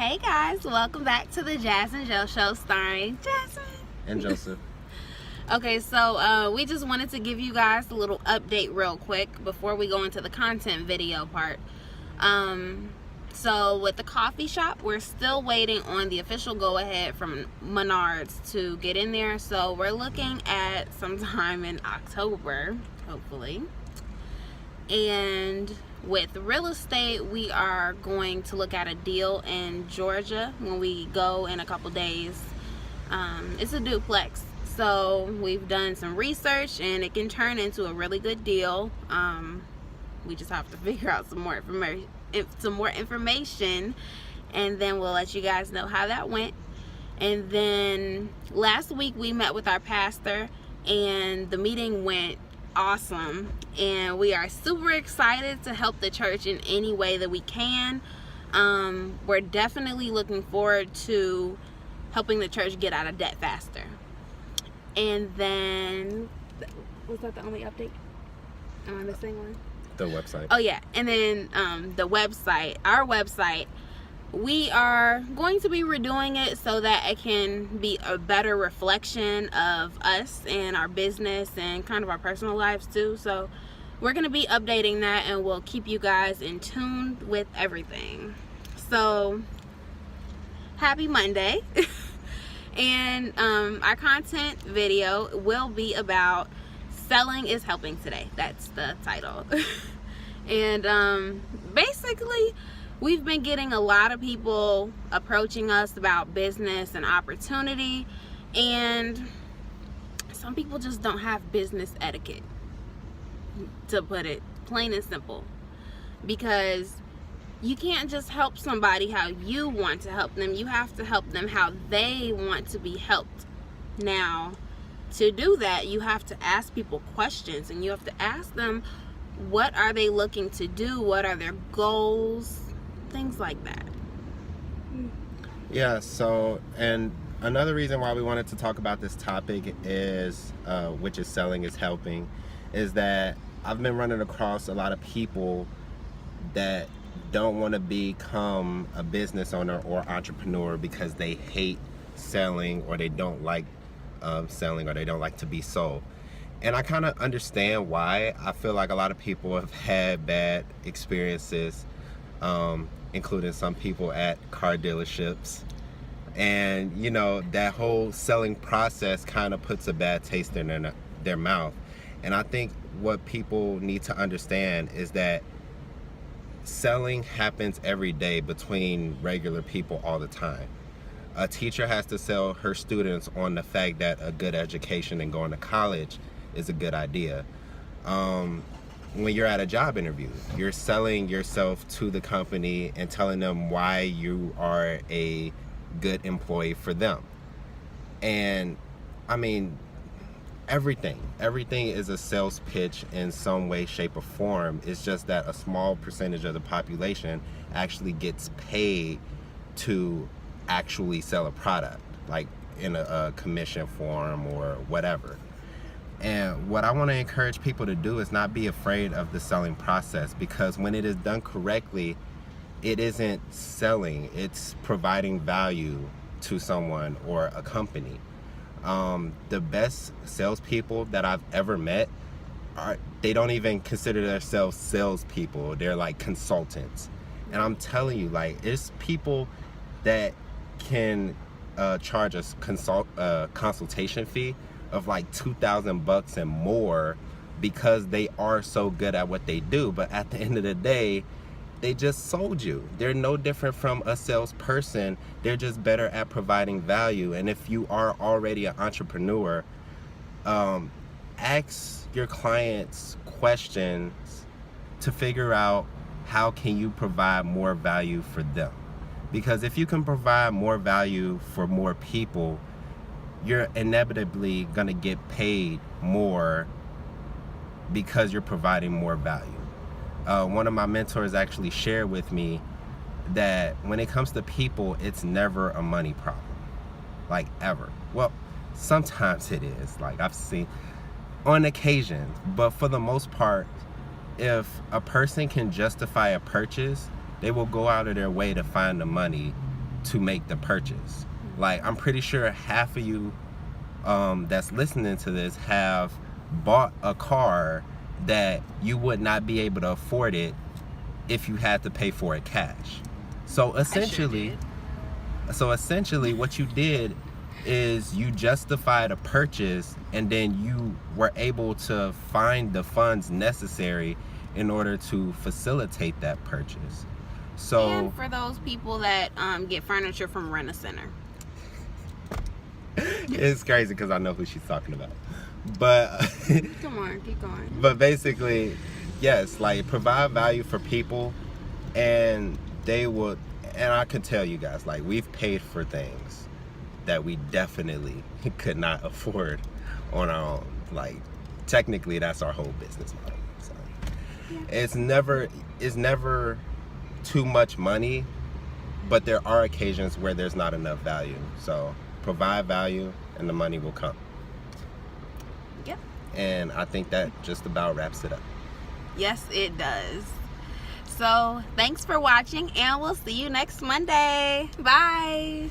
Hey guys, welcome back to the Jas and Jo Show starring Jasmine and Joseph. Okay, so we just wanted to give you guys a little update real quick before we go into the content video part. So with the coffee shop, we're still waiting on the official go-ahead from Menards to get in there. So we're looking at sometime in October, hopefully. And with real estate, we are going to look at a deal in Georgia when we go in a couple days. It's a duplex, so we've done some research and it can turn into a really good deal. We just have to figure out some more information, and then we'll let you guys know how that went. And then last week we met with our pastor, and the meeting went awesome, and we are super excited to help the church in any way that we can. We're definitely looking forward to helping the church get out of debt faster. And then, was that the only update? Am I missing one? The website. Oh yeah, and then the website, our website, we are going to be redoing it so that it can be a better reflection of us and our business and kind of our personal lives too. So we're going to be updating that, and we'll keep you guys in tune with everything. So happy Monday. And our content video will be about selling is helping today. That's the title. And basically, we've been getting a lot of people approaching us about business and opportunity, and some people just don't have business etiquette, to put it plain and simple, because you can't just help somebody how you want to help them. You have to help them how they want to be helped. Now, to do that, you have to ask people questions, and you have to ask them, what are they looking to do? What are their goals? Things like that. Yeah, so, and another reason why we wanted to talk about this topic is, which is selling is helping, is that I've been running across a lot of people that don't want to become a business owner or entrepreneur because they hate selling, or they don't like selling, or they don't like to be sold. And I kind of understand why. I feel like a lot of people have had bad experiences, including some people at car dealerships. And, you know, that whole selling process kind of puts a bad taste in their mouth. And I think what people need to understand is that selling happens every day between regular people all the time. A teacher has to sell her students on the fact that a good education and going to college is a good idea. When you're at a job interview, you're selling yourself to the company and telling them why you are a good employee for them. And I mean, everything is a sales pitch in some way, shape, or form. It's just that a small percentage of the population actually gets paid to actually sell a product, like in a commission form or whatever. And what I want to encourage people to do is not be afraid of the selling process, because when it is done correctly, it isn't selling, it's providing value to someone or a company. The best salespeople that I've ever met they don't even consider themselves salespeople. They're like consultants. And I'm telling you, like, it's people that can charge a consultation fee of like $2,000 and more because they are so good at what they do. But at the end of the day, they just sold you. They're no different from a salesperson. They're just better at providing value. And if you are already an entrepreneur, ask your clients questions to figure out how can you provide more value for them. Because if you can provide more value for more people, you're inevitably gonna get paid more because you're providing more value. One of my mentors actually shared with me that when it comes to people, it's never a money problem, like ever. Well, sometimes it is, like I've seen on occasion, but for the most part, if a person can justify a purchase, they will go out of their way to find the money to make the purchase. Like, I'm pretty sure half of you that's listening to this have bought a car that you would not be able to afford it if you had to pay for it cash. So essentially, what you did is you justified a purchase, and then you were able to find the funds necessary in order to facilitate that purchase. So, and for those people that get furniture from Rent-A-Center. It's crazy because I know who she's talking about. But Come on, keep going. But basically, yes, like, provide value for people, and they will. And I can tell you guys, like, we've paid for things that we definitely could not afford on our own. Like, technically, that's our whole business model. So it's never too much money, but there are occasions where there's not enough value. So provide value, and the money will come. Yep. And I think that just about wraps it up. Yes, it does. So thanks for watching, and we'll see you next Monday. Bye.